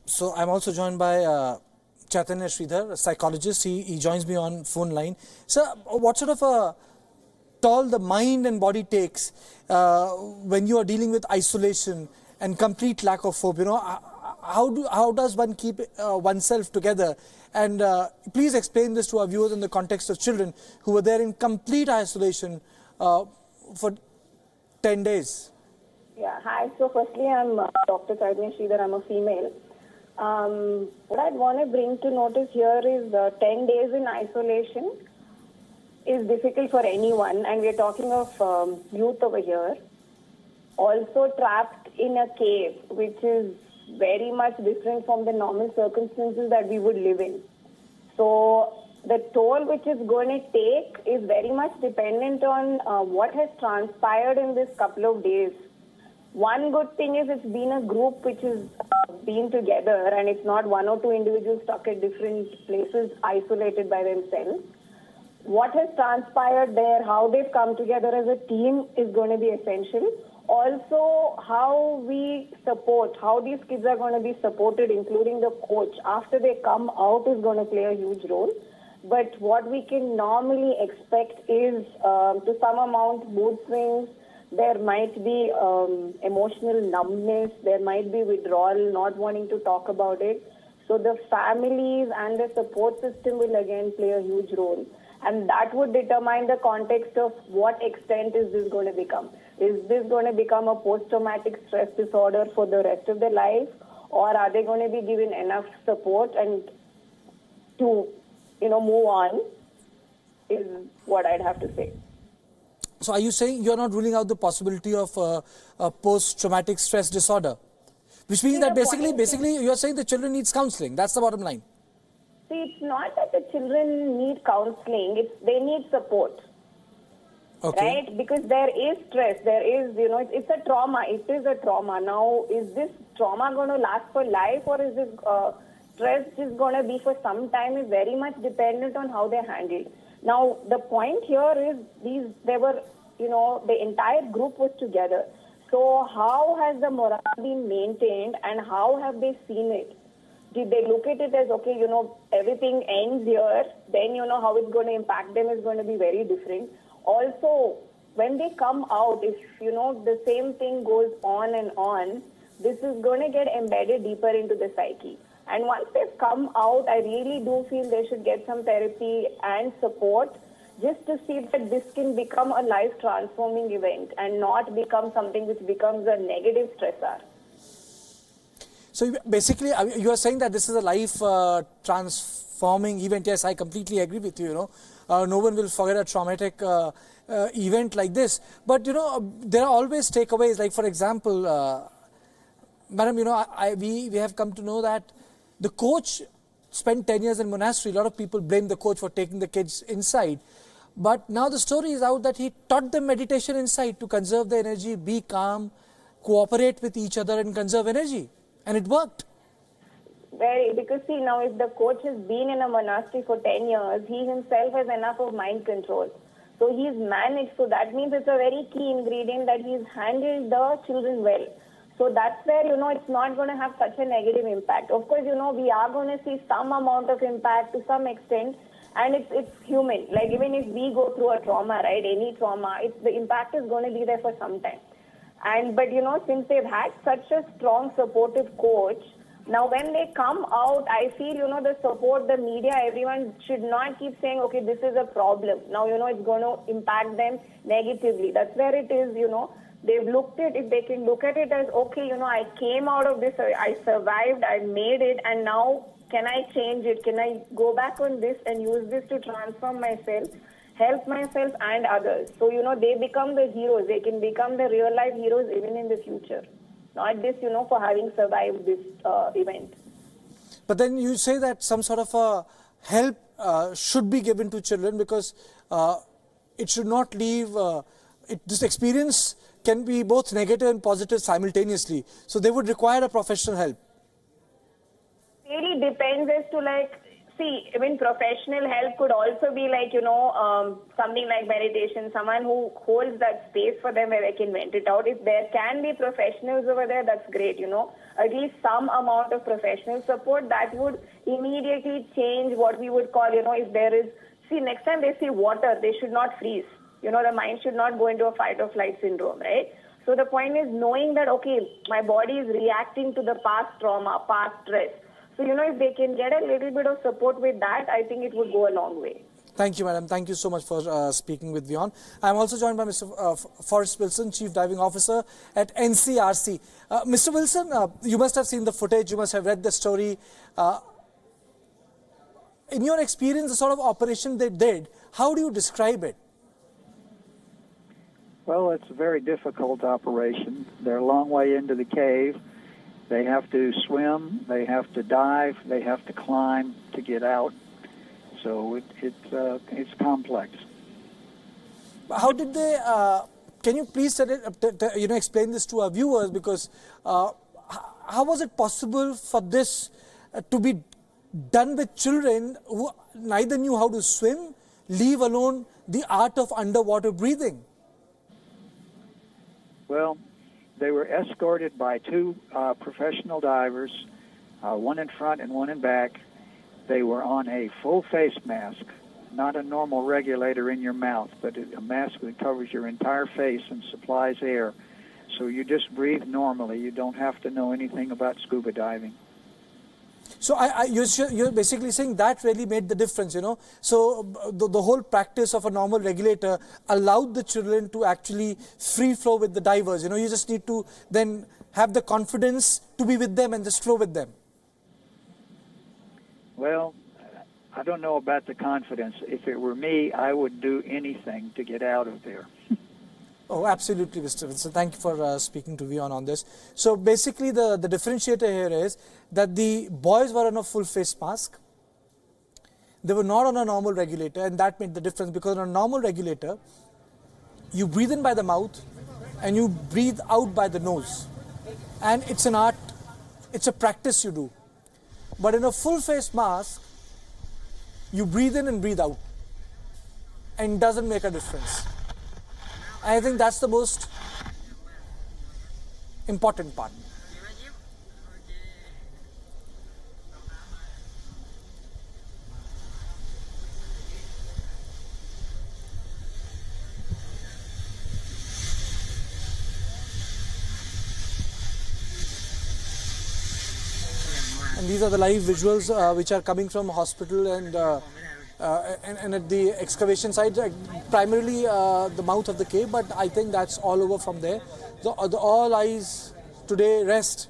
So I'm also joined by Chaitanya Sridhar, a psychologist. He joins me on phone line. So what sort of a toll the mind and body takes when you are dealing with isolation and complete lack of hope? You know, how does one keep oneself together? And please explain this to our viewers in the context of children who were there in complete isolation for 10 days. Yeah, hi. So firstly, I'm Dr. Chaitanya Sridhar. I'm a female. What I'd want to bring to notice here is 10 days in isolation is difficult for anyone, and we're talking of youth over here. Also trapped in a cave, which is very much different from the normal circumstances that we would live in. So the toll which is going to take is very much dependent on what has transpired in this couple of days. One good thing is it's been a group which has been together, and it's not one or two individuals stuck at different places isolated by themselves. What has transpired there, how they've come together as a team is going to be essential. Also, how we support, how these kids are going to be supported, including the coach, after they come out is going to play a huge role. But what we can normally expect is, to some amount, mood swings. There might be emotional numbness, there might be withdrawal, not wanting to talk about it. So the families and the support system will again play a huge role. And that would determine the context of what extent is this going to become. Is this going to become a post-traumatic stress disorder for the rest of their life? Or are they going to be given enough support and to, move on, is what I'd have to say. So are you saying you're not ruling out the possibility of a post-traumatic stress disorder? Which means that basically you're saying the children needs counseling. That's the bottom line. See, it's not that the children need counseling. They need support. Okay. Right? Because there is stress. There is, it's a trauma. It is a trauma. Now, is this trauma going to last for life, or is this stress just going to be for some time? Is very much dependent on how they're handled. Now, the point here is the entire group was together. So how has the morale been maintained, and how have they seen it? Did they look at it as, okay, everything ends here, then how it's going to impact them is going to be very different. Also, when they come out, if, the same thing goes on and on, this is going to get embedded deeper into the psyche. And once they've come out, I really do feel they should get some therapy and support just to see that this can become a life-transforming event and not become something which becomes a negative stressor. So basically, you are saying that this is a life-transforming event. Yes, I completely agree with you. No one will forget a traumatic event like this. But, there are always takeaways. Like, for example, madam, we have come to know that the coach spent 10 years in monastery. A lot of people blame the coach for taking the kids inside. But now the story is out that he taught them meditation inside to conserve the energy, be calm, cooperate with each other and conserve energy. And it worked. Because see, now if the coach has been in a monastery for 10 years, he himself has enough of mind control. So he's managed. So that means it's a very key ingredient that he's handled the children well. So that's where, it's not going to have such a negative impact. Of course, we are going to see some amount of impact to some extent, and it's human. Like, even if we go through a trauma, right, any trauma, the impact is going to be there for some time. But, since they've had such a strong, supportive coach, now when they come out, I feel, the support, the media, everyone should not keep saying, okay, this is a problem. Now, it's going to impact them negatively. That's where it is, They've looked at, if they can look at it as, okay, I came out of this, I survived, I made it, and now can I change it? Can I go back on this and use this to transform myself, help myself and others? So, they become the heroes. They can become the real life heroes even in the future. Not this, for having survived this event. But then you say that some sort of a help should be given to children, because it should not leave, this experience can be both negative and positive simultaneously. So they would require a professional help. Really depends as to, like, See, I mean, professional help could also be like, something like meditation, someone who holds that space for them where they can vent it out. If there can be professionals over there, that's great, At least some amount of professional support that would immediately change what we would call, if there is, see, next time they see water, they should not freeze. The mind should not go into a fight or flight syndrome, right? So the point is knowing that, okay, my body is reacting to the past trauma, past stress. So, if they can get a little bit of support with that, I think it would go a long way. Thank you, madam. Thank you so much for speaking with WION. I'm also joined by Mr. Forrest Wilson, Chief Diving Officer at NCRC. Mr. Wilson, you must have seen the footage, you must have read the story. In your experience, the sort of operation they did, how do you describe it? Well, it's a very difficult operation. They're a long way into the cave. They have to swim, they have to dive, they have to climb to get out. So it's complex. How did they? Can you please explain this to our viewers? Because how was it possible for this to be done with children who neither knew how to swim, leave alone the art of underwater breathing? Well, they were escorted by two professional divers, one in front and one in back. They were on a full face mask, not a normal regulator in your mouth, but a mask that covers your entire face and supplies air. So you just breathe normally. You don't have to know anything about scuba diving. So you're basically saying that really made the difference, So the whole practice of a normal regulator allowed the children to actually free flow with the divers. You just need to then have the confidence to be with them and just flow with them. Well, I don't know about the confidence. If it were me, I would do anything to get out of there. Oh, absolutely, Mr. Wilson. Thank you for speaking to WION on this. So basically the differentiator here is that the boys were on a full face mask. They were not on a normal regulator, and that made the difference, because on a normal regulator, you breathe in by the mouth and you breathe out by the nose. And it's an art, it's a practice you do. But in a full face mask, you breathe in and breathe out, and it doesn't make a difference. I think that's the most important part. And these are the live visuals which are coming from hospital and at the excavation site, primarily the mouth of the cave, but I think that's all over from there. All eyes today rest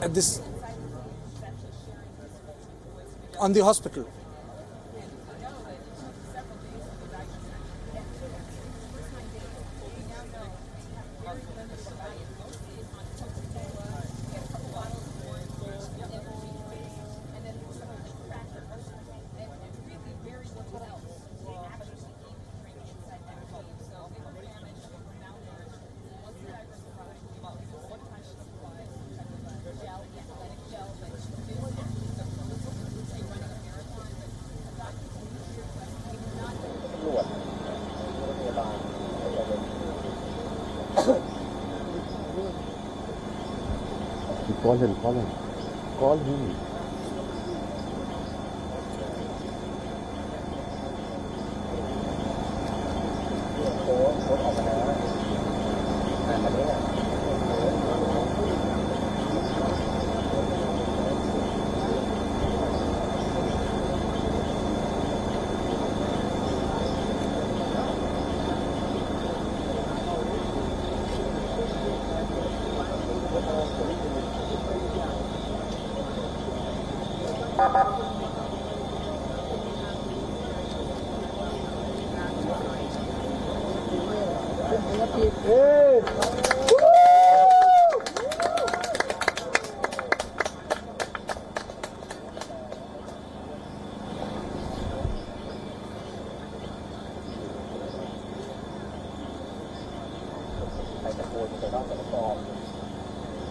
at this, on the hospital. Call him.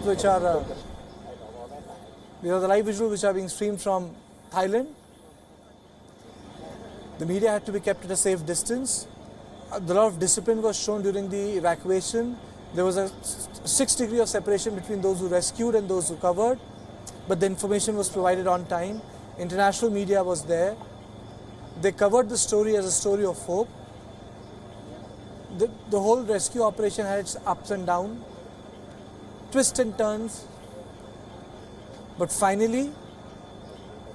Which are These are the live visuals which are being streamed from Thailand. The media had to be kept at a safe distance. A lot of discipline was shown during the evacuation. There was a 6 degrees of separation between those who rescued and those who covered, but the information was provided on time. International media was there. They covered the story as a story of hope. The whole rescue operation had its ups and downs, twists and turns, but finally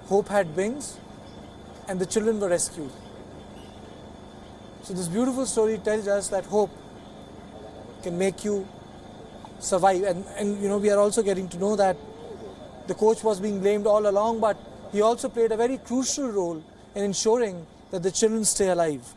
hope had wings and the children were rescued. So this beautiful story tells us that hope can make you survive. And you know, we are also getting to know that the coach was being blamed all along, but he also played a very crucial role in ensuring that the children stay alive.